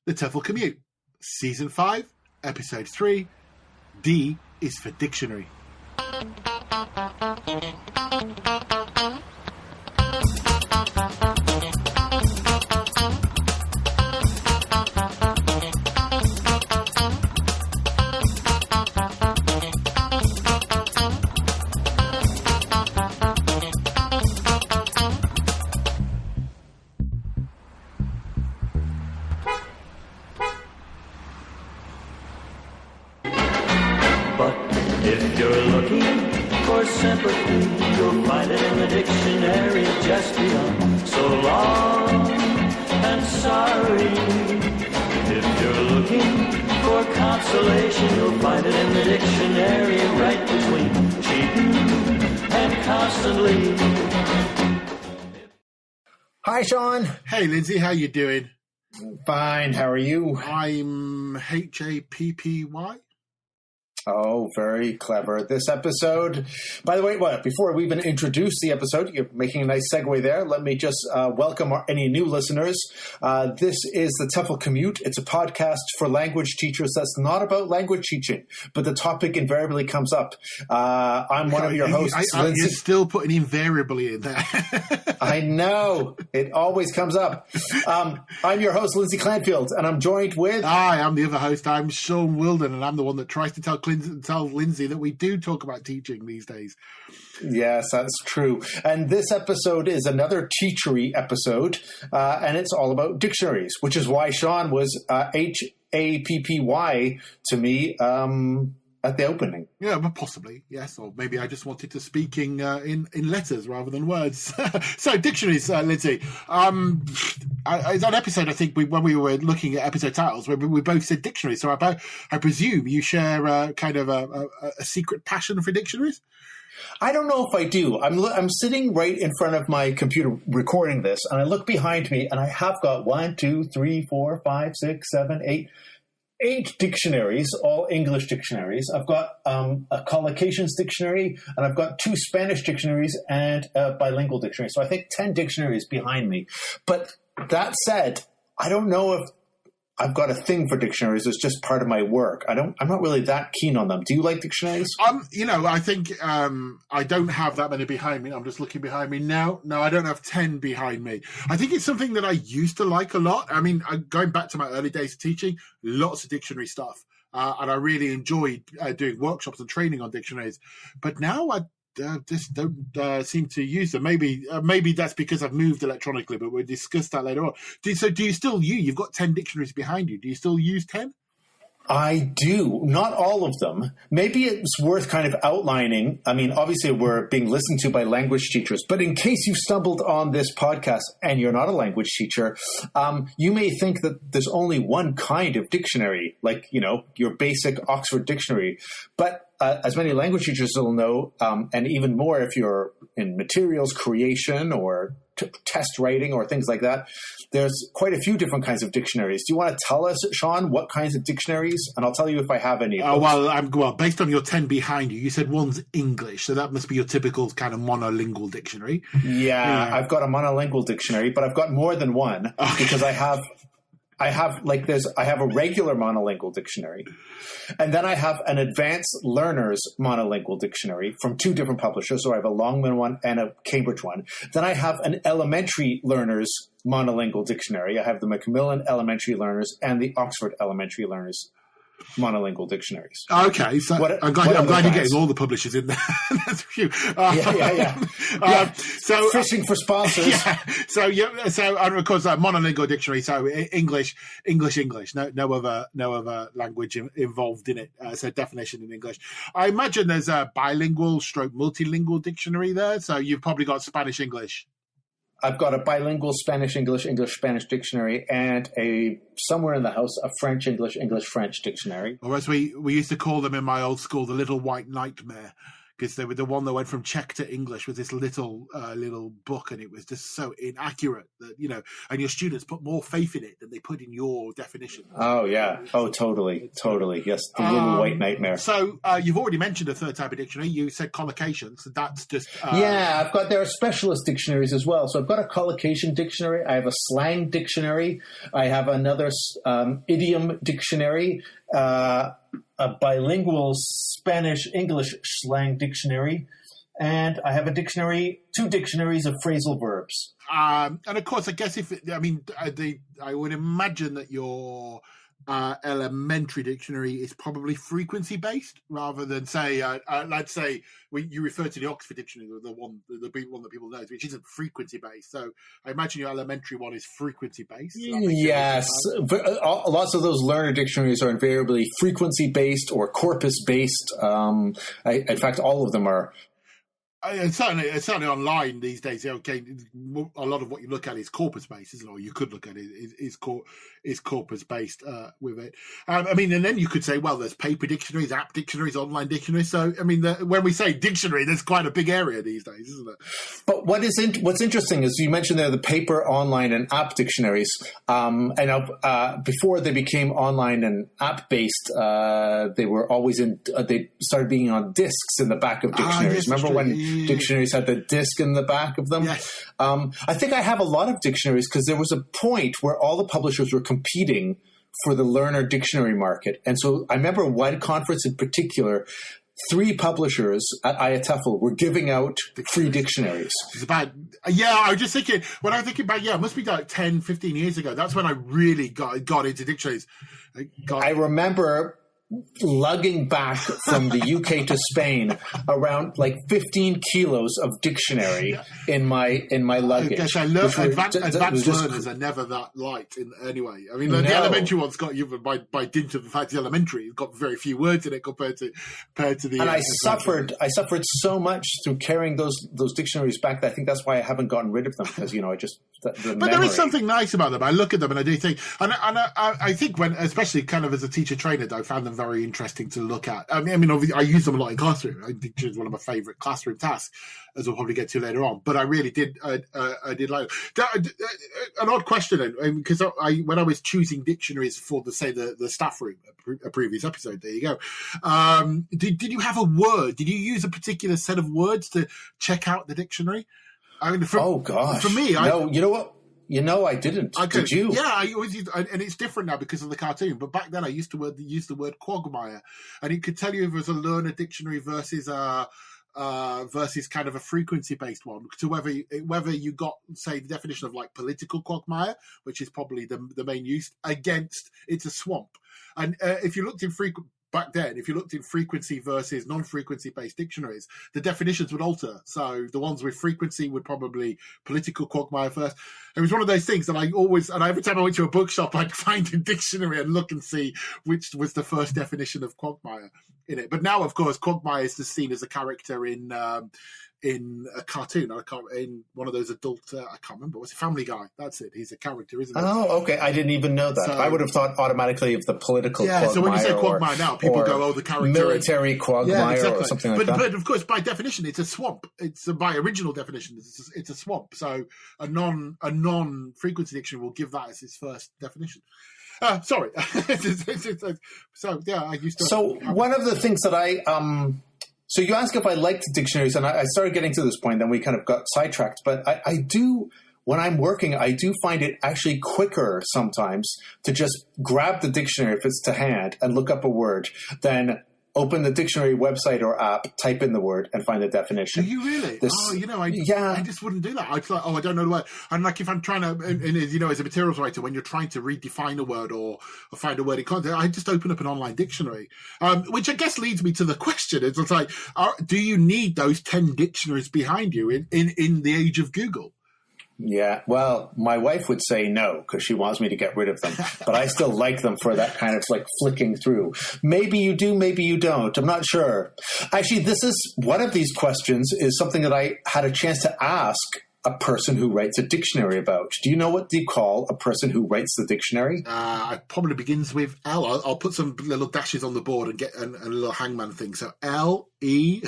The TEFL Commute, Season 5, Episode 3, D is for Dictionary. If you're looking for sympathy, you'll find it in the dictionary just beyond. So long and sorry. If you're looking for consolation, you'll find it in the dictionary right between cheating and constantly. Hi, Shaun. Hey, Lindsay, how you doing? Fine. How are you? I'm Happy. Oh, very clever. This episode, by the way, before we even introduce the episode, you're making a nice segue there. Let me just welcome any new listeners. This is the TEFL Commute. It's a podcast for language teachers that's not about language teaching, but the topic invariably comes up. I'm one of your hosts, Lindsay. You're still putting invariably in there. I know. It always comes up. I'm your host, Lindsay Clanfield, and I'm joined with... Hi, I'm the other host. I'm Shaun Wilden, and I'm the one that tries to tell Lindsay that we do talk about teaching these days. Yes, that's true. And this episode is another teachery episode, and it's all about dictionaries, which is why Shaun was Happy to me at the opening. Yeah, but possibly, yes. Or maybe I just wanted to speak in letters rather than words. So, dictionaries, Lindsay. It's an episode, I think, when we were looking at episode titles, we both said dictionaries. So I presume you share kind of a secret passion for dictionaries? I don't know if I do. I'm sitting right in front of my computer recording this, and I look behind me, and I have got 1, 2, 3, 4, 5, 6, 7, 8 dictionaries, all English dictionaries. I've got a collocations dictionary, and I've got 2 Spanish dictionaries and a bilingual dictionary. So I think 10 dictionaries behind me. But that said, I don't know if I've got a thing for dictionaries. It's just part of my work. I'm not really that keen on them. Do you like dictionaries? I think I don't have that many behind me. I'm just looking behind me now. No, I don't have 10 behind me. I think it's something that I used to like a lot. I mean, going back to my early days of teaching, lots of dictionary stuff. And I really enjoyed doing workshops and training on dictionaries. But now I just don't seem to use them. Maybe that's because I've moved electronically, but we'll discuss that later on. Do you still use? You've got 10 dictionaries behind you. Do you still use 10? I do. Not all of them. Maybe it's worth kind of outlining. I mean, obviously we're being listened to by language teachers, but in case you've stumbled on this podcast and you're not a language teacher, you may think that there's only one kind of dictionary, like, your basic Oxford dictionary. But as many language teachers will know, and even more if you're in materials creation or test writing or things like that, there's quite a few different kinds of dictionaries. Do you want to tell us, Shaun, what kinds of dictionaries? And I'll tell you if I have any. Well, based on your 10 behind you, you said one's English, so that must be your typical kind of monolingual dictionary. Yeah, I've got a monolingual dictionary, but I've got more than one because I have a regular monolingual dictionary, and then I have an advanced learners monolingual dictionary from 2 different publishers. So I have a Longman one and a Cambridge one. Then I have an elementary learners monolingual dictionary. I have the Macmillan Elementary Learners and the Oxford Elementary Learners monolingual dictionaries. Okay, so I'm glad you're getting all the publishers in there. That's a few. So fishing for sponsors. Yeah. So and of course, monolingual dictionary. So English. No other language involved in it. So definition in English. I imagine there's a bilingual stroke multilingual dictionary there. So you've probably got Spanish English. I've got a bilingual Spanish-English, English-Spanish dictionary and somewhere in the house, a French-English, English-French dictionary. Or as we used to call them in my old school, the Little White Nightmare, because they were the one that went from Czech to English with this little book, and it was just so inaccurate that, you know, and your students put more faith in it than they put in your definition. Oh, yeah. Oh, totally. Yes, the little white nightmare. So you've already mentioned a third type of dictionary. You said collocation, so that's just... Yeah, there are specialist dictionaries as well. So I've got a collocation dictionary. I have a slang dictionary. I have another idiom dictionary, a bilingual Spanish-English slang dictionary, and I have two dictionaries of phrasal verbs. And of course, I guess I would imagine that your elementary dictionary is probably frequency based rather than say, let's say you refer to the Oxford Dictionary, the one that people know, which isn't frequency based. So I imagine your elementary one is frequency based. Yes, lots of those learner dictionaries are invariably frequency based or corpus based. In fact, all of them are. And certainly online these days, okay, a lot of what you look at is corpus based, isn't it? Or you could look at it is corpus based with it. And then you could say, well, there's paper dictionaries, app dictionaries, online dictionaries. So, when we say dictionary, there's quite a big area these days, isn't it? But what's interesting is you mentioned there the paper, online, and app dictionaries. Before they became online and app based, they were always they started being on discs in the back of dictionaries. Yes, remember when dictionaries had the disc in the back of them? Yes. I think I have a lot of dictionaries because there was a point where all the publishers were competing for the learner dictionary market. And so I remember one conference in particular, 3 publishers at TEFL were giving out free dictionaries. It's about, I was just thinking, when I was thinking about, it must be like 10, 15 years ago. That's when I really got into dictionaries. I remember lugging back from the UK to Spain around like 15 kilos of dictionary in my luggage. I guess advanced learners are never that light anyway. The elementary one's got you by dint of the fact it's elementary. It's got very few words in it compared to the. And I suffered so much through carrying those dictionaries back that I think that's why I haven't gotten rid of them, because I just. But there is something nice about them. I look at them and I do think, and I think when, especially kind of as a teacher trainer, I found them very interesting to look at. Obviously, I use them a lot in classroom. I think it's one of my favourite classroom tasks, as we'll probably get to later on. But I really did. I did like an odd question, because when I was choosing dictionaries for the staff room, a previous episode. There you go. Did you have a word? Did you use a particular set of words to check out the dictionary? Oh gosh! For me, you know what? I didn't. Did you? Yeah, I always used, and it's different now because of the cartoon. But back then, I used to use the word quagmire, and it could tell you if it was a learner dictionary versus kind of a frequency-based one, to whether you got, say, the definition of like political quagmire, which is probably the main use, against it's a swamp. And if you looked in back then, if you looked in frequency versus non-frequency based dictionaries, the definitions would alter. So the ones with frequency would probably political quagmire first. It was one of those things that every time I went to a bookshop, I'd find a dictionary and look and see which was the first definition of quagmire in it. But now, of course, quagmire is just seen as a character in a cartoon, in one of those adult, I can't remember, what's it, Family Guy? That's it. He's a character, isn't he? Oh, okay. I didn't even know that. So, I would have thought automatically of the political quagmire. So when you say quagmire now, people go, the character. Military quagmire or something like that. But of course, by definition, it's a swamp. By original definition, it's a swamp. So a non-frequency dictionary will give that as its first definition. Sorry. So, yeah, I used to... So one of the things that So you asked if I liked dictionaries, and I started getting to this point, then we kind of got sidetracked. But I do, when I'm working, I do find it actually quicker sometimes to just grab the dictionary if it's to hand and look up a word, than open the dictionary website or app, type in the word, and find the definition. Do you really? I just wouldn't do that. I'd like, I don't know the word. And like if I'm trying to, and as a materials writer, when you're trying to redefine a word or find a word in context, I just open up an online dictionary, which I guess leads me to the question. It's like, do you need those 10 dictionaries behind you in the age of Google? Yeah, well, my wife would say no because she wants me to get rid of them. But I still like them for that kind of like flicking through. Maybe you do, maybe you don't. I'm not sure. Actually, this is one of these questions is something that I had a chance to ask a person who writes a dictionary about? Do you know what you call a person who writes the dictionary? It probably begins with L. I'll put some little dashes on the board and get a little hangman thing. So L-E.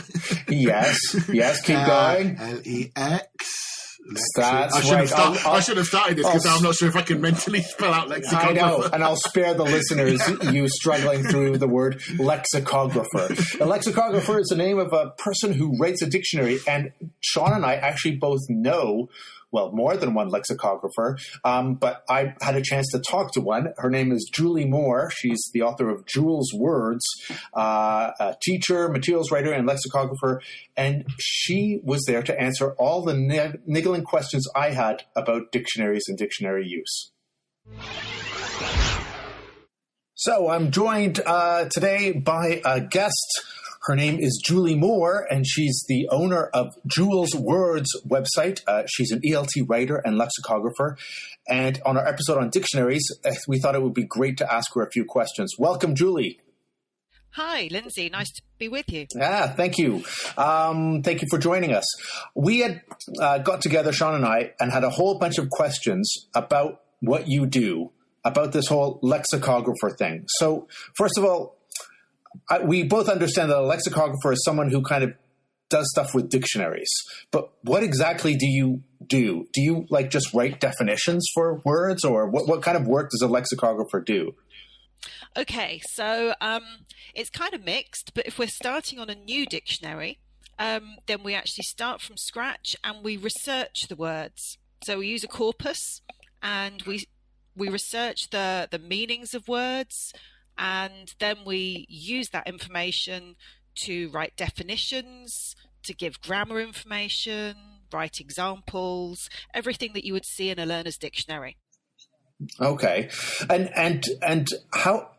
Yes, keep going. L-E-X. That's I should have started this because I'm not sure if I can mentally spell out lexicographer. I know, and I'll spare the listeners you struggling through the word lexicographer. A lexicographer is the name of a person who writes a dictionary, and Shaun and I actually both know, well, more than one lexicographer, but I had a chance to talk to one. Her name is Julie Moore. She's the author of Jules' Words, a teacher, materials writer, and lexicographer, and she was there to answer all the niggling questions I had about dictionaries and dictionary use. So I'm joined today by a guest. Her name is Julie Moore, and she's the owner of Jules' Words website. She's an ELT writer and lexicographer. And on our episode on dictionaries, we thought it would be great to ask her a few questions. Welcome, Julie. Hi, Lindsay. Nice to be with you. Yeah, thank you. Thank you for joining us. We had got together, Shaun and I, and had a whole bunch of questions about what you do, about this whole lexicographer thing. So, first of all, we both understand that a lexicographer is someone who kind of does stuff with dictionaries. But what exactly do you do? Do you just write definitions for words, or what kind of work does a lexicographer do? Okay, so it's kind of mixed, but if we're starting on a new dictionary, then we actually start from scratch and we research the words. So we use a corpus and we research the meanings of words, and then we use that information to write definitions, to give grammar information, write examples, everything that you would see in a learner's dictionary. Okay. And how,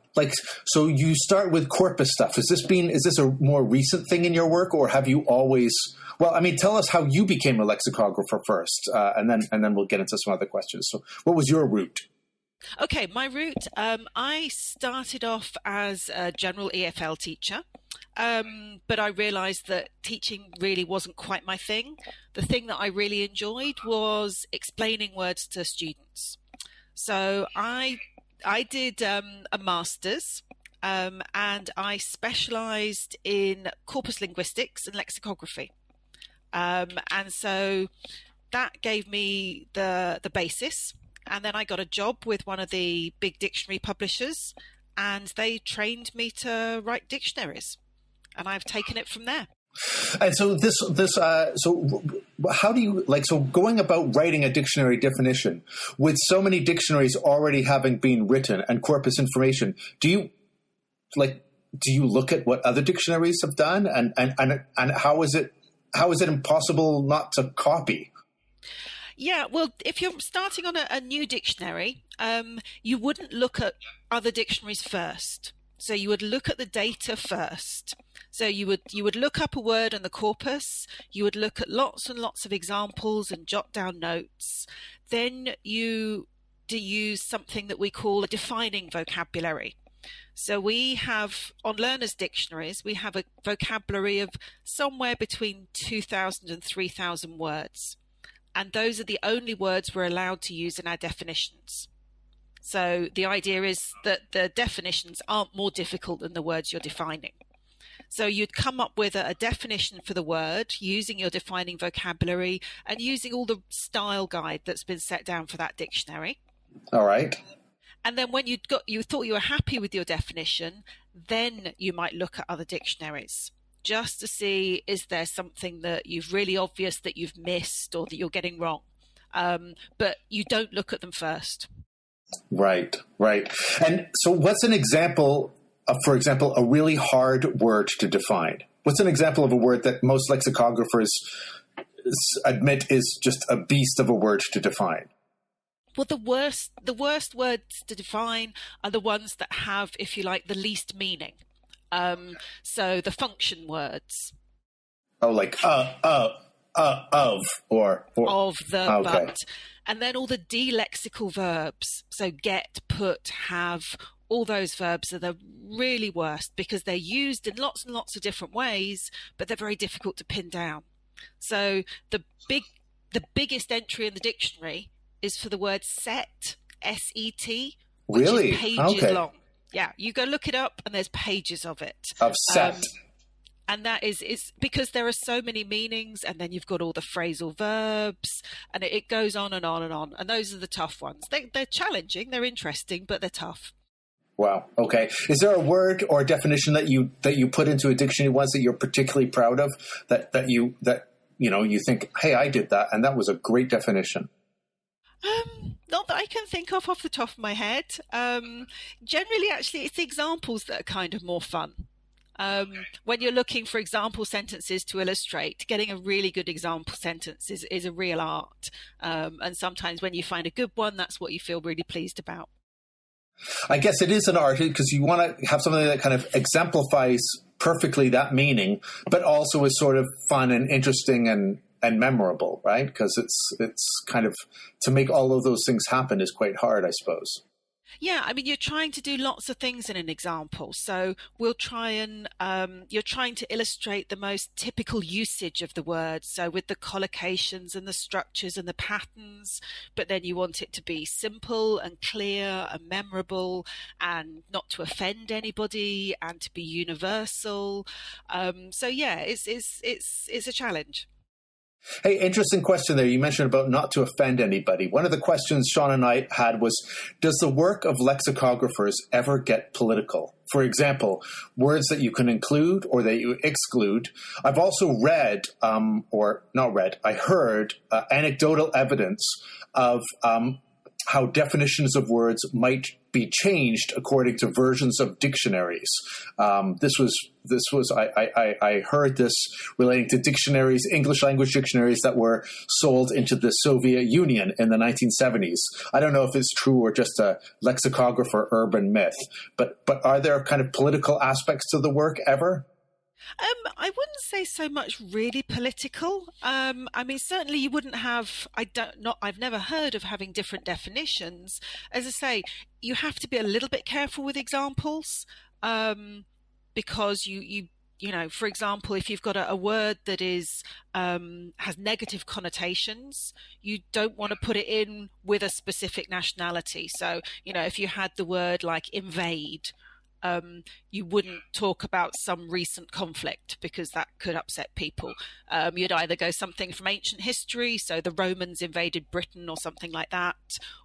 so you start with corpus stuff. Is this a more recent thing in your work, or have you always, tell us how you became a lexicographer first, and then we'll get into some other questions. So what was your route? Okay, my route, I started off as a general EFL teacher, but I realised that teaching really wasn't quite my thing. The thing that I really enjoyed was explaining words to students. So I did a master's, and I specialised in corpus linguistics and lexicography. And so that gave me the basis. And then I got a job with one of the big dictionary publishers, and they trained me to write dictionaries, and I've taken it from there. And so so how do you going about writing a dictionary definition with so many dictionaries already having been written and corpus information? Do you look at what other dictionaries have done, and how is it impossible not to copy? Yeah, well, if you're starting on a new dictionary, you wouldn't look at other dictionaries first. So you would look at the data first. So you would look up a word in the corpus. You would look at lots and lots of examples and jot down notes. Then you use something that we call a defining vocabulary. So we have, on learners' dictionaries, we have a vocabulary of somewhere between 2,000 and 3,000 words. And those are the only words we're allowed to use in our definitions. So the idea is that the definitions aren't more difficult than the words you're defining. So you'd come up with a definition for the word using your defining vocabulary and using all the style guide that's been set down for that dictionary. All right. And then when you thought you were happy with your definition, then you might look at other dictionaries, just to see, is there something that you've really obvious that you've missed or that you're getting wrong? But you don't look at them first. Right. And so what's an example of, for example, a really hard word to define? What's an example of a word that most lexicographers admit is just a beast of a word to define? Well, the worst words to define are the ones that have, if you like, the least meaning. So the function words. Oh, like of or of the okay. But, and then all the delexical verbs. So get, put, have. All those verbs are the really worst because they're used in lots and lots of different ways, but they're very difficult to pin down. So the big the biggest entry in the dictionary is for the word set, S-E-T, which Really? is pages Okay. long. Yeah, you go look it up and there's pages of it. Of set. And that is because there are so many meanings, and then you've got all the phrasal verbs, and it goes on and on and on. And those are the tough ones. They're challenging, they're interesting, but they're tough. Wow. Okay. Is there a word or a definition that you put into a dictionary once that you're particularly proud of, that you think, hey, I did that, and that was a great definition? Not that I can think of off the top of my head. Generally, actually, it's the examples that are kind of more fun. When you're looking for example sentences to illustrate, getting a really good example sentence is a real art. And sometimes when you find a good one, that's what you feel really pleased about. I guess it is an art because you want to have something that kind of exemplifies perfectly that meaning, but also is sort of fun and interesting and memorable, right? Because it's kind of, to make all of those things happen is quite hard, I suppose. Yeah, I mean, you're trying to do lots of things in an example. So we'll try and you're trying to illustrate the most typical usage of the word. So with the collocations and the structures and the patterns, but then you want it to be simple and clear and memorable and not to offend anybody and to be universal. So yeah, it's a challenge. Hey, interesting question there. You mentioned about not to offend anybody. One of the questions Shaun and I had was, does the work of lexicographers ever get political? For example, words that you can include or that you exclude. I've also read, I heard anecdotal evidence of how definitions of words might be changed according to versions of dictionaries. I heard this relating to dictionaries, English language dictionaries that were sold into the Soviet Union in the 1970s. I don't know if it's true or just a lexicographer urban myth, but are there kind of political aspects to the work ever? I wouldn't say so much really political. I mean, certainly you wouldn't have, I've never heard of having different definitions. As I say, you have to be a little bit careful with examples, because you know, for example, if you've got a word that is has negative connotations, you don't want to put it in with a specific nationality. So, you know, if you had the word like invade, you wouldn't talk about some recent conflict because that could upset people. You'd either go something from ancient history, so the Romans invaded Britain or something like that,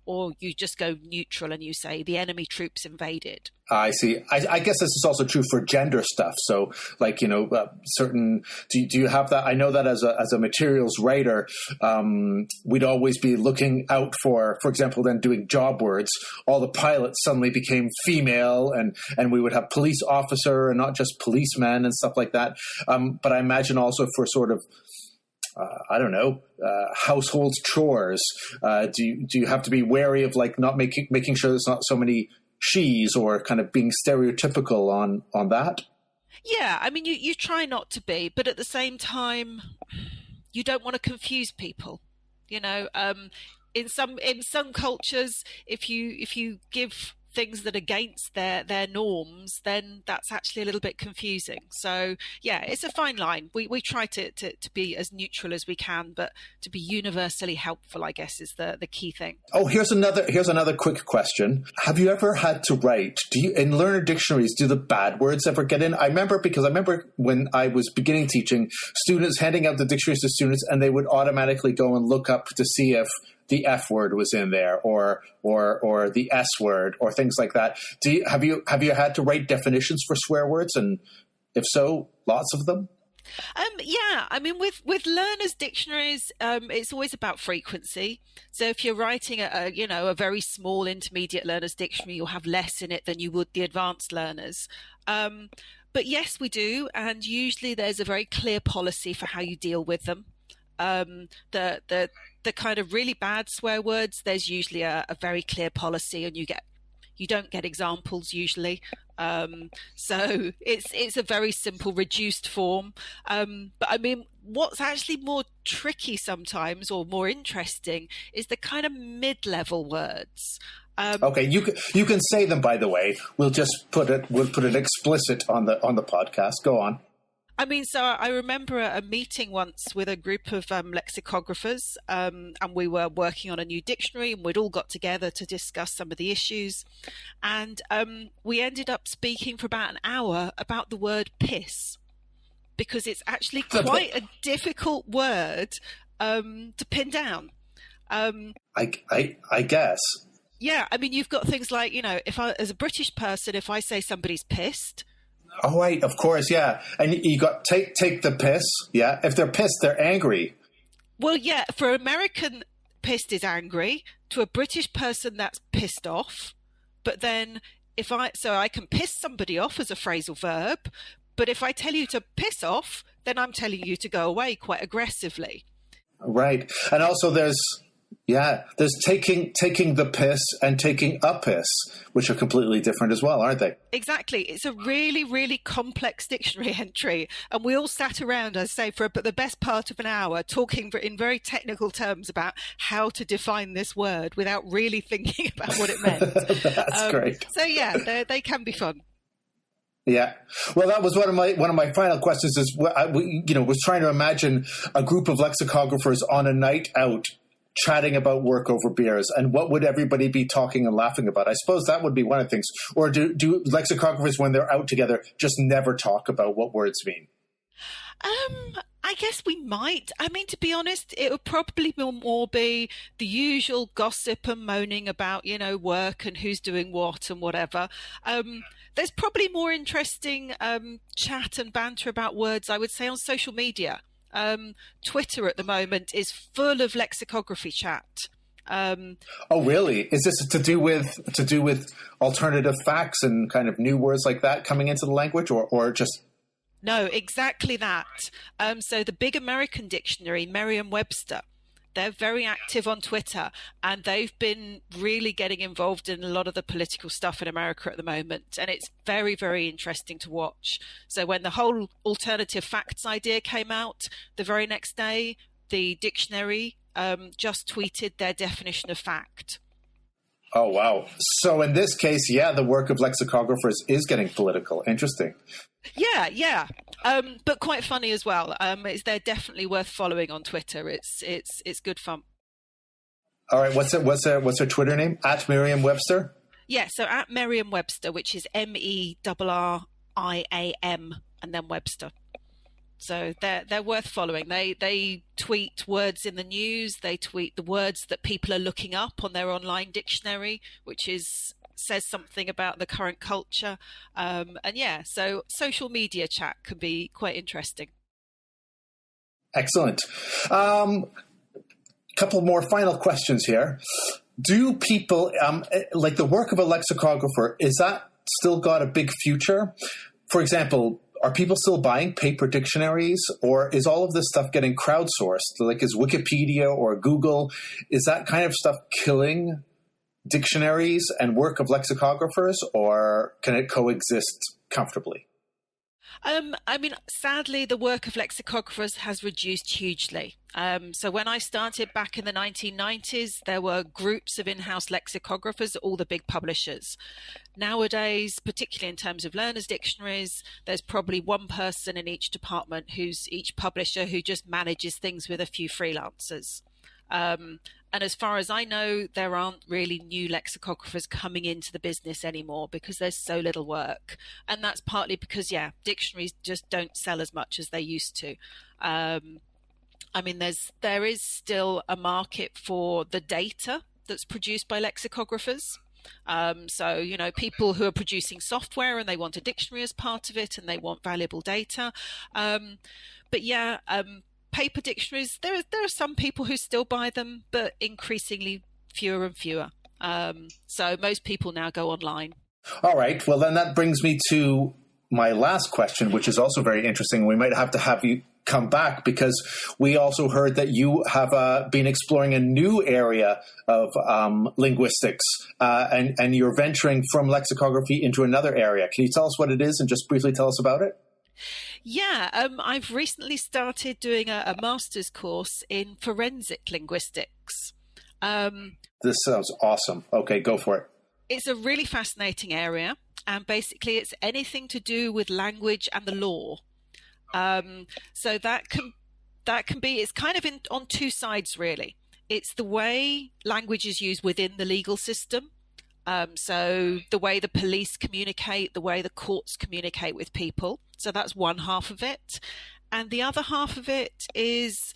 or you just go neutral and you say the enemy troops invaded. I see. I guess this is also true for gender stuff. So, like, you know, certain. Do you have that? I know that as a materials writer, we'd always be looking out for example, then doing job words. All the pilots suddenly became female, and we would have police officer and not just policemen and stuff like that. But I imagine also for sort of, household chores. Do you have to be wary of like not making sure there's not so many she's, or kind of being stereotypical on that? Yeah, I mean, you try not to be, but at the same time, you don't want to confuse people. You know, in some cultures, if you give things that are against their norms, then that's actually a little bit confusing. So yeah, it's a fine line. We try to be as neutral as we can, but to be universally helpful, I guess, is the key thing. Oh, here's another quick question. Have you ever had to write, in learner dictionaries, do the bad words ever get in? I remember when I was beginning teaching, students handing out the dictionaries to students, and they would automatically go and look up to see if the F word was in there, or the S word, or things like that. Have you had to write definitions for swear words, and if so, lots of them? Yeah, I mean, with learners' dictionaries, it's always about frequency. So if you're writing a very small intermediate learners' dictionary, you'll have less in it than you would the advanced learners. But yes, we do, and usually there's a very clear policy for how you deal with them. The kind of really bad swear words, there's usually a very clear policy, and you don't get examples usually. So it's a very simple reduced form. But I mean, what's actually more tricky sometimes, or more interesting, is the kind of mid-level words. Okay, you can say them, by the way. We'll just put it explicit on the podcast. Go on. I mean, so I remember a meeting once with a group of lexicographers, and we were working on a new dictionary, and we'd all got together to discuss some of the issues. And we ended up speaking for about an hour about the word piss, because it's actually quite a difficult word to pin down. I guess. Yeah, I mean, you've got things like, if as a British person, if I say somebody's pissed. Oh, right, of course, yeah. And you got take the piss, yeah. If they're pissed, they're angry. Well, yeah, for American, pissed is angry. To a British person, that's pissed off. But then I can piss somebody off as a phrasal verb, but if I tell you to piss off, then I'm telling you to go away quite aggressively. Right. And also there's taking the piss and taking a piss, which are completely different as well, aren't they? Exactly. It's a really, really complex dictionary entry. And we all sat around, I say, for the best part of an hour talking in very technical terms about how to define this word without really thinking about what it meant. That's great. So, yeah, they can be fun. Yeah. Well, that was one of my final questions is, was trying to imagine a group of lexicographers on a night out chatting about work over beers, and what would everybody be talking and laughing about? I suppose that would be one of the things. Or do lexicographers, when they're out together, just never talk about what words mean? I guess we might. I mean, to be honest, it would probably more be the usual gossip and moaning about, work and who's doing what and whatever. There's probably more interesting chat and banter about words, I would say, on social media. Twitter at the moment is full of lexicography chat. Oh, really? Is this to do with alternative facts and kind of new words like that coming into the language, or just? No, exactly that. So the big American dictionary, Merriam-Webster, they're very active on Twitter, and they've been really getting involved in a lot of the political stuff in America at the moment. And it's very, very interesting to watch. So when the whole alternative facts idea came out, the very next day, the dictionary just tweeted their definition of fact. Oh, wow. So in this case, the work of lexicographers is getting political. Interesting. Yeah. But quite funny as well. They're definitely worth following on Twitter. It's good fun. All right. What's her Twitter name? At Merriam-Webster? Yeah. So at Merriam-Webster, which is MERRIAM and then Webster. So they're worth following. They tweet words in the news. They tweet the words that people are looking up on their online dictionary, which says something about the current culture. So social media chat can be quite interesting. Excellent. Couple more final questions here. Do people, like the work of a lexicographer, is that still got a big future? For example, are people still buying paper dictionaries, or is all of this stuff getting crowdsourced? Like, is Wikipedia or Google, is that kind of stuff killing dictionaries and work of lexicographers, or can it coexist comfortably? I mean, sadly, the work of lexicographers has reduced hugely. So when I started back in the 1990s, there were groups of in-house lexicographers at all the big publishers. Nowadays, particularly in terms of learners' dictionaries, there's probably one person in each department each publisher who just manages things with a few freelancers. And as far as I know, there aren't really new lexicographers coming into the business anymore because there's so little work. And that's partly because, dictionaries just don't sell as much as they used to. I mean, there is still a market for the data that's produced by lexicographers. So, people who are producing software and they want a dictionary as part of it and they want valuable data. Paper dictionaries, there are some people who still buy them, but increasingly fewer and fewer. So most people now go online. All right. Well, then that brings me to my last question, which is also very interesting. We might have to have you come back because we also heard that you have been exploring a new area of linguistics and you're venturing from lexicography into another area. Can you tell us what it is and just briefly tell us about it? Yeah, I've recently started doing a master's course in forensic linguistics. This sounds awesome. Okay, go for it. It's a really fascinating area, and basically it's anything to do with language and the law. So that can be, it's kind of on two sides, really. It's the way language is used within the legal system. So the way the police communicate, the way the courts communicate with people. So that's one half of it. And the other half of it is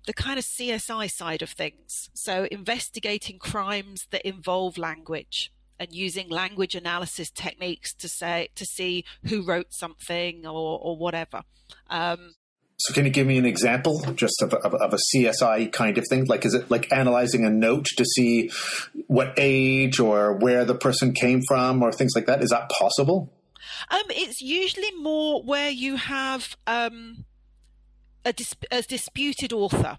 the kind of CSI side of things. So investigating crimes that involve language and using language analysis techniques to see who wrote something or whatever. So can you give me an example just of a CSI kind of thing? Like, is it like analyzing a note to see what age or where the person came from or things like that? Is that possible? It's usually more where you have a disputed author.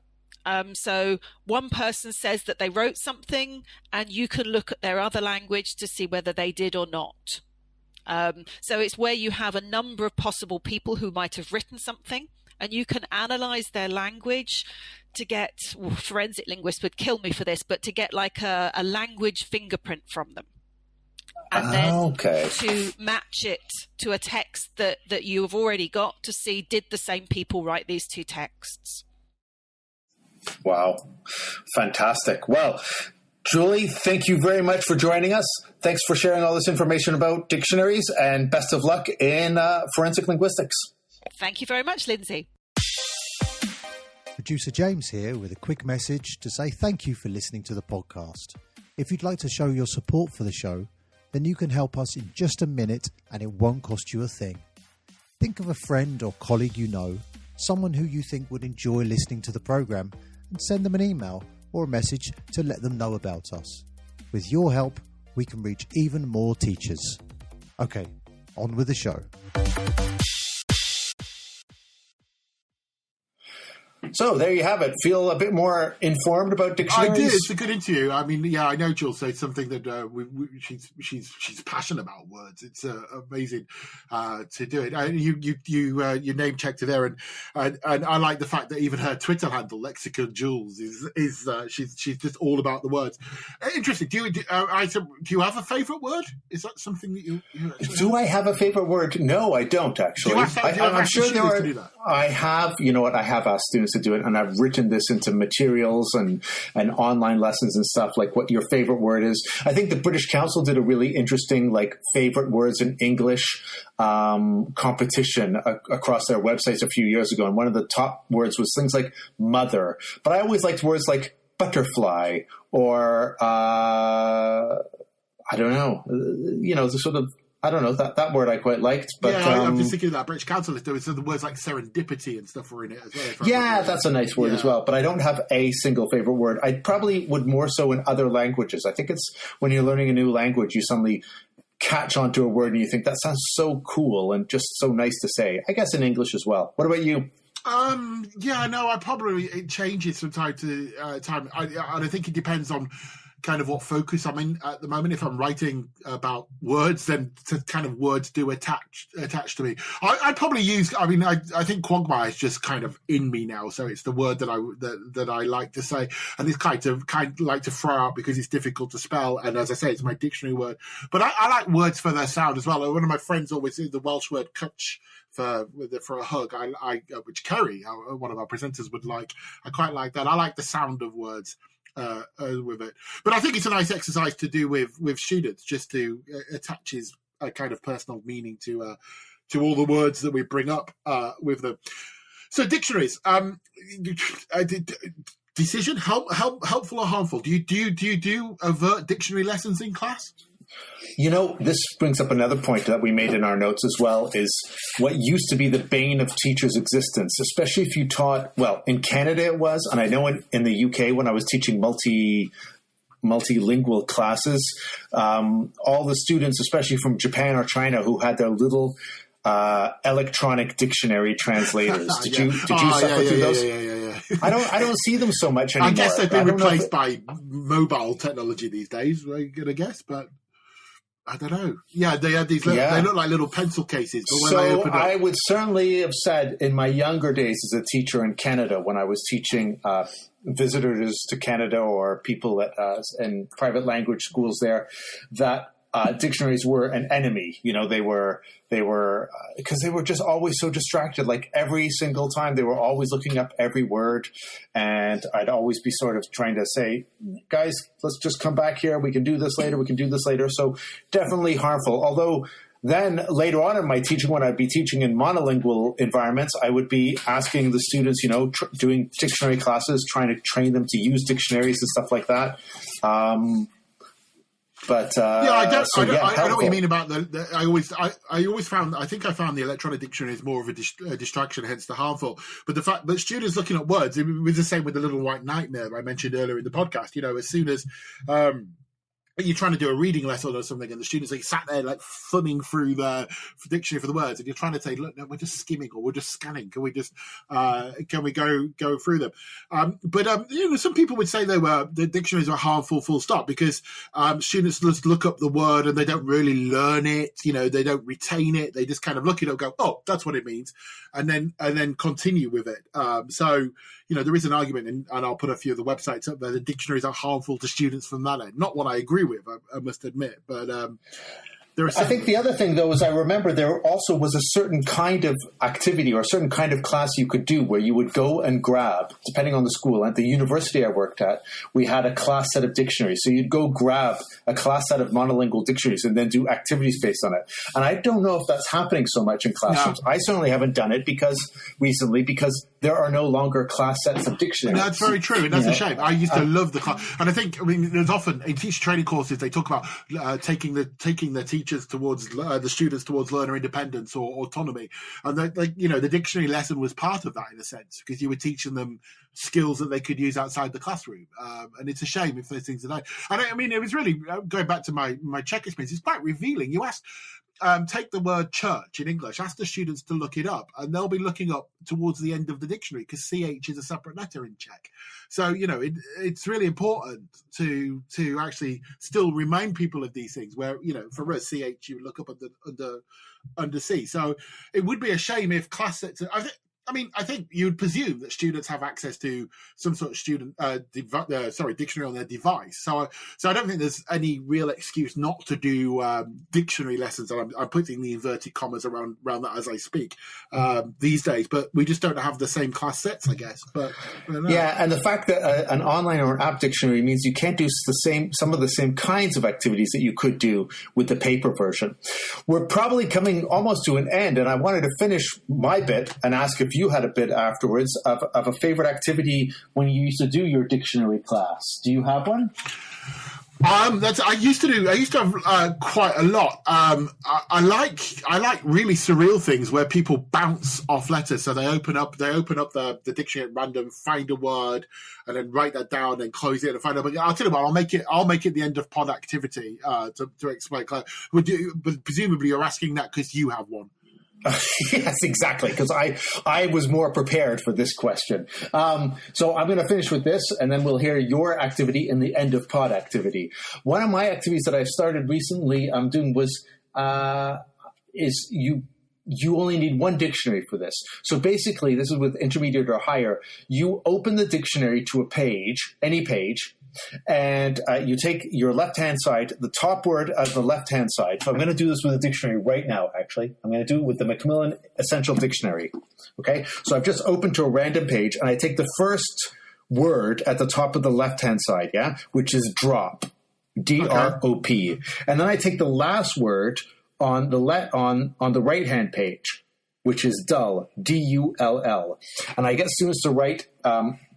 So one person says that they wrote something and you can look at their other language to see whether they did or not. So it's where you have a number of possible people who might have written something, and you can analyze their language to get, forensic linguists would kill me for this, but to get like a language fingerprint from them. And then to match it to a text that you have already got to see, did the same people write these two texts? Wow. Fantastic. Well, Julie, thank you very much for joining us. Thanks for sharing all this information about dictionaries, and best of luck in forensic linguistics. Thank you very much, Lindsay. Producer James here with a quick message to say thank you for listening to the podcast. If you'd like to show your support for the show, then you can help us in just a minute and it won't cost you a thing. Think of a friend or colleague you know, someone who you think would enjoy listening to the programme, and send them an email or a message to let them know about us. With your help, we can reach even more teachers. Okay, on with the show. So there you have it. Feel a bit more informed about dictionaries? I did. It's a good interview. I mean, yeah, I know Jules said something that she's passionate about words. It's amazing to do it. You name checked her there, and I like the fact that even her Twitter handle, Lexicon Jules, is she's just all about the words. Interesting. Do you have a favourite word? Is that something that you do? I have a favourite word? No, I don't actually. I'm sure there are. Do that? I have. You know what? I have asked students to do it, and I've written this into materials and online lessons and stuff, like what your favorite word is. I think the British Council did a really interesting like favorite words in English competition across their websites a few years ago, and one of the top words was things like mother, but I always liked words like butterfly or I don't know, the sort of, I don't know, that word I quite liked. But yeah, I'm just thinking of that British Council list. So the words like serendipity and stuff were in it as well. Yeah, that's a nice word as well. But I don't have a single favorite word. I probably would more so in other languages. I think it's when you're learning a new language, you suddenly catch onto a word and you think that sounds so cool and just so nice to say. I guess in English as well. What about you? It changes from time to time. I think it depends on kind of what focus I'm in at the moment. If I'm writing about words, then kind of words do attach to me. I'd probably use. I mean, I think quagmire is just kind of in me now, so it's the word that I like to say, and it's kind of like to throw out because it's difficult to spell. And as I say, it's my dictionary word. But I like words for their sound as well. One of my friends always says the Welsh word "cwtch" for a hug. Which Kerry, one of our presenters, would like. I quite like that. I like the sound of words. With it, but I think it's a nice exercise to do with students, just to attach a kind of personal meaning to all the words that we bring up with them. So dictionaries, decision helpful or harmful? Do you do overt dictionary lessons in class? This brings up another point that we made in our notes as well, is what used to be the bane of teachers' existence, especially if you taught, well, in Canada it was, and I know in the UK when I was teaching multilingual classes, all the students, especially from Japan or China, who had their little electronic dictionary translators. Did you suffer through those? Yeah. I don't see them so much anymore. I guess they've been replaced by mobile technology these days, I'm going to guess, but I don't know. Yeah, they had these. They look like little pencil cases. But when they opened up, I would certainly have said in my younger days as a teacher in Canada, when I was teaching visitors to Canada or people in private language schools there, that dictionaries were an enemy. They were because they were just always so distracted. Like every single time they were always looking up every word, and I'd always be sort of trying to say, guys, let's just come back here. We can do this later. We can do this later. So definitely harmful. Although then later on in my teaching, when I'd be teaching in monolingual environments, I would be asking the students, doing dictionary classes, trying to train them to use dictionaries and stuff like that. I know what you mean about I always found, I think I found the electronic dictionary is more of a distraction, hence the harmful. But the fact that students looking at words, it was the same with the Little White Nightmare I mentioned earlier in the podcast. As soon as you're trying to do a reading lesson or something, and the students sat there like thumbing through the dictionary for the words, and you're trying to say, look, no, we're just skimming or we're just scanning. Can we just can we go through them? Some people would say the dictionaries are harmful, full stop, because students just look up the word and they don't really learn it. They don't retain it. They just kind of look at it and go, oh, that's what it means, and then continue with it. There is an argument, and I'll put a few of the websites up there. The dictionaries are harmful to students from that end. Not what I agree with, I must admit. But I think the other thing, though, is I remember there also was a certain kind of activity or a certain kind of class you could do where you would go and grab, depending on the school. At the university I worked at, we had a class set of dictionaries. So you'd go grab a class set of monolingual dictionaries and then do activities based on it. And I don't know if that's happening so much in classrooms. No. I certainly haven't done it because there are no longer class sets of dictionaries. That's very true, and that's a shame. I used to love the class, and there's often in teacher training courses they talk about taking the teachers towards the students towards learner independence or autonomy, and the dictionary lesson was part of that in a sense, because you were teaching them skills that they could use outside the classroom, and it's a shame if those things are not. And it was really going back to my Czech experience. It's quite revealing. You asked. Take the word church in English, ask the students to look it up, and they'll be looking up towards the end of the dictionary because CH is a separate letter in Czech. So, it's really important to actually still remind people of these things where, for us, CH, you would look up under C. So it would be a shame if class sets... I think you would presume that students have access to some sort of dictionary on their device. So I don't think there's any real excuse not to do dictionary lessons. And I'm putting the inverted commas around that as I speak these days. But we just don't have the same class sets, I guess. But yeah, and the fact that an online or an app dictionary means you can't do some of the same kinds of activities that you could do with the paper version. We're probably coming almost to an end, and I wanted to finish my bit and ask if you had a bit afterwards of a favorite activity when you used to do your dictionary class. Do you have one? I used to have quite a lot. I like really surreal things where people bounce off letters. So they open up the dictionary at random, find a word, and then write that down and close it and find out. But I'll tell you what, I'll make it the end of pod activity to explain. But presumably you're asking that because you have one. Yes, exactly, because I was more prepared for this question. So I'm going to finish with this, and then we'll hear your activity in the end of pod activity. One of my activities that I started recently doing was you only need one dictionary for this. So basically, this is with intermediate or higher. You open the dictionary to a page, any page, and you take your left-hand side, the top word of the left-hand side. So I'm going to do this with a dictionary right now, actually. I'm going to do it with the Macmillan Essential Dictionary. Okay? So I've just opened to a random page, and I take the first word at the top of the left-hand side, which is drop, D-R-O-P. And then I take the last word on the right-hand page, which is dull, D-U-L-L. And I get students to write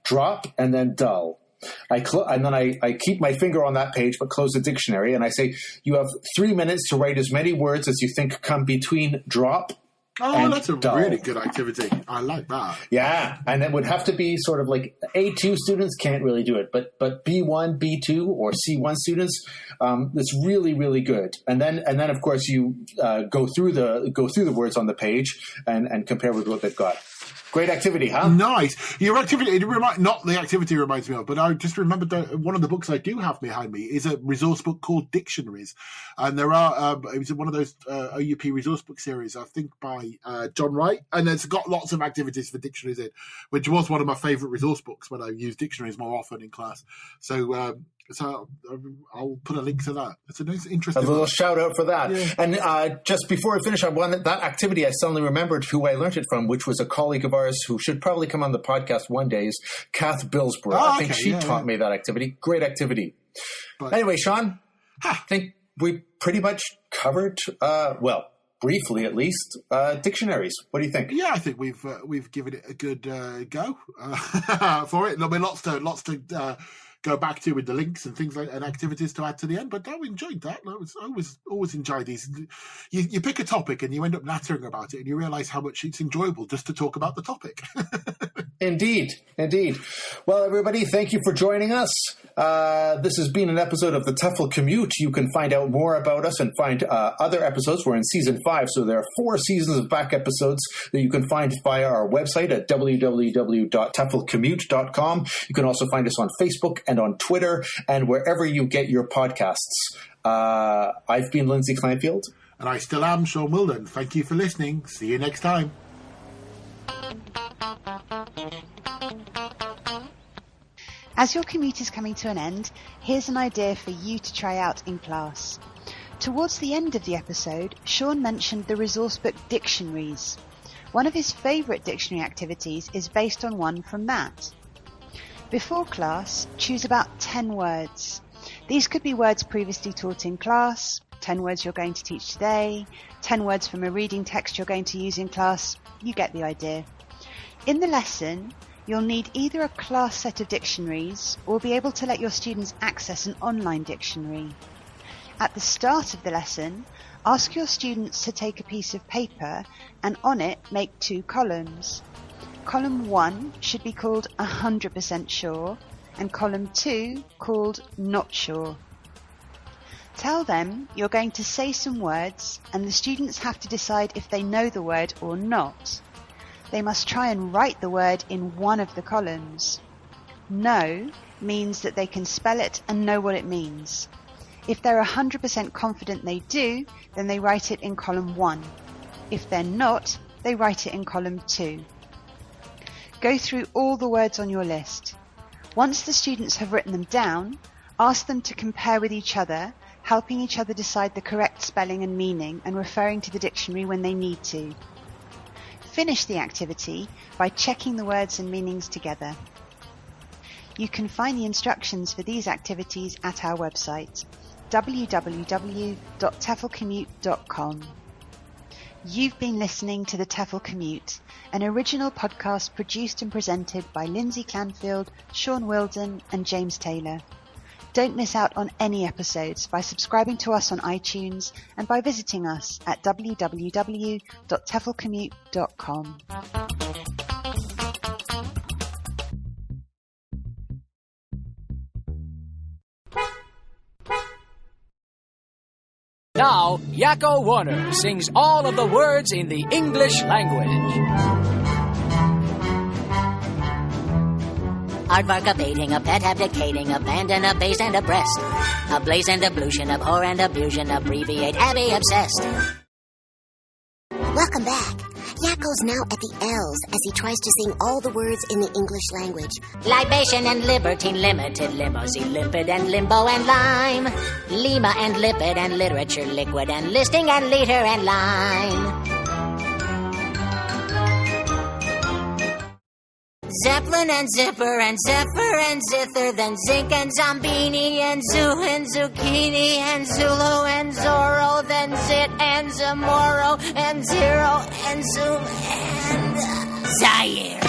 drop and then dull. And then I keep my finger on that page but close the dictionary, and I say, you have 3 minutes to write as many words as you think come between drop and that's a dull. really good activity. I like that. Yeah, and it would have to be sort of like A2 students can't really do it, but B1, B2, or C1 students, it's really, really good. And then of course you go through the words on the page and compare with what they've got. Great activity, huh? Nice. Your activity, not the activity reminds me of, but I just remembered that one of the books I do have behind me is a resource book called Dictionaries. And there are, it was one of those OUP resource book series, I think by John Wright. And it's got lots of activities for dictionaries in, which was one of my favourite resource books when I used dictionaries more often in class. So So I'll put a link to that. It's a nice, interesting. A little shout out for that. Yeah. And just before I finish, that activity I suddenly remembered who I learned it from, which was a colleague of ours who should probably come on the podcast one day, is Kath Billsborough. I think she taught me that activity. Great activity. But anyway, Shaun, I think we pretty much covered, briefly at least, dictionaries. What do you think? Yeah, I think we've given it a good go for it. There'll be lots to go back to with the links and things like and activities to add to the end. But I enjoyed that. I always enjoy these. You pick a topic and you end up nattering about it, and you realise how much it's enjoyable just to talk about the topic. Indeed. Well, everybody, thank you for joining us. This has been an episode of the TEFL Commute. You can find out more about us and find other episodes. We're in season 5, so there are 4 seasons of back episodes that you can find via our website at www.teflcommute.com. You can also find us on Facebook and on Twitter and wherever you get your podcasts. I've been Lindsay Kleinfield. And I still am Shaun Wilden. Thank you for listening. See you next time. As your commute is coming to an end, here's an idea for you to try out in class. Towards the end of the episode, Shaun mentioned the resource book Dictionaries. One of his favourite dictionary activities is based on one from that. Before class, choose about 10 words. These could be words previously taught in class, 10 words you're going to teach today, 10 words from a reading text you're going to use in class. You get the idea. In the lesson, you'll need either a class set of dictionaries or be able to let your students access an online dictionary. At the start of the lesson, ask your students to take a piece of paper and on it make 2 columns. Column 1 should be called 100% sure and column 2 called not sure. Tell them you're going to say some words and the students have to decide if they know the word or not. They must try and write the word in one of the columns. Know means that they can spell it and know what it means. If they're 100% confident they do, then they write it in column 1. If they're not, they write it in column 2. Go through all the words on your list. Once the students have written them down, ask them to compare with each other, helping each other decide the correct spelling and meaning and referring to the dictionary when they need to. Finish the activity by checking the words and meanings together. You can find the instructions for these activities at our website, www.teflcommute.com. You've been listening to the TEFL Commute, an original podcast produced and presented by Lindsay Clanfield, Shaun Wilden and James Taylor. Don't miss out on any episodes by subscribing to us on iTunes and by visiting us at www.teflcommute.com. Now, Yakko Warner sings all of the words in the English language. Aardvark, a baiting, a pet abdicating, abandon, a base and a breast, a blaze and ablution, abhor and abusion, abbreviate, abby, obsessed. Welcome back. Yakko's now at the L's as he tries to sing all the words in the English language. Libation and libertine, limited, limousine, limpid and limbo and lime, lima and lipid and literature, liquid and listing and liter and line. Zeppelin and zipper and zephyr and zither, then zinc and zombini and zoo and zucchini and zulu and zorro, then zit and zamoro and zero and zoom and Zaire.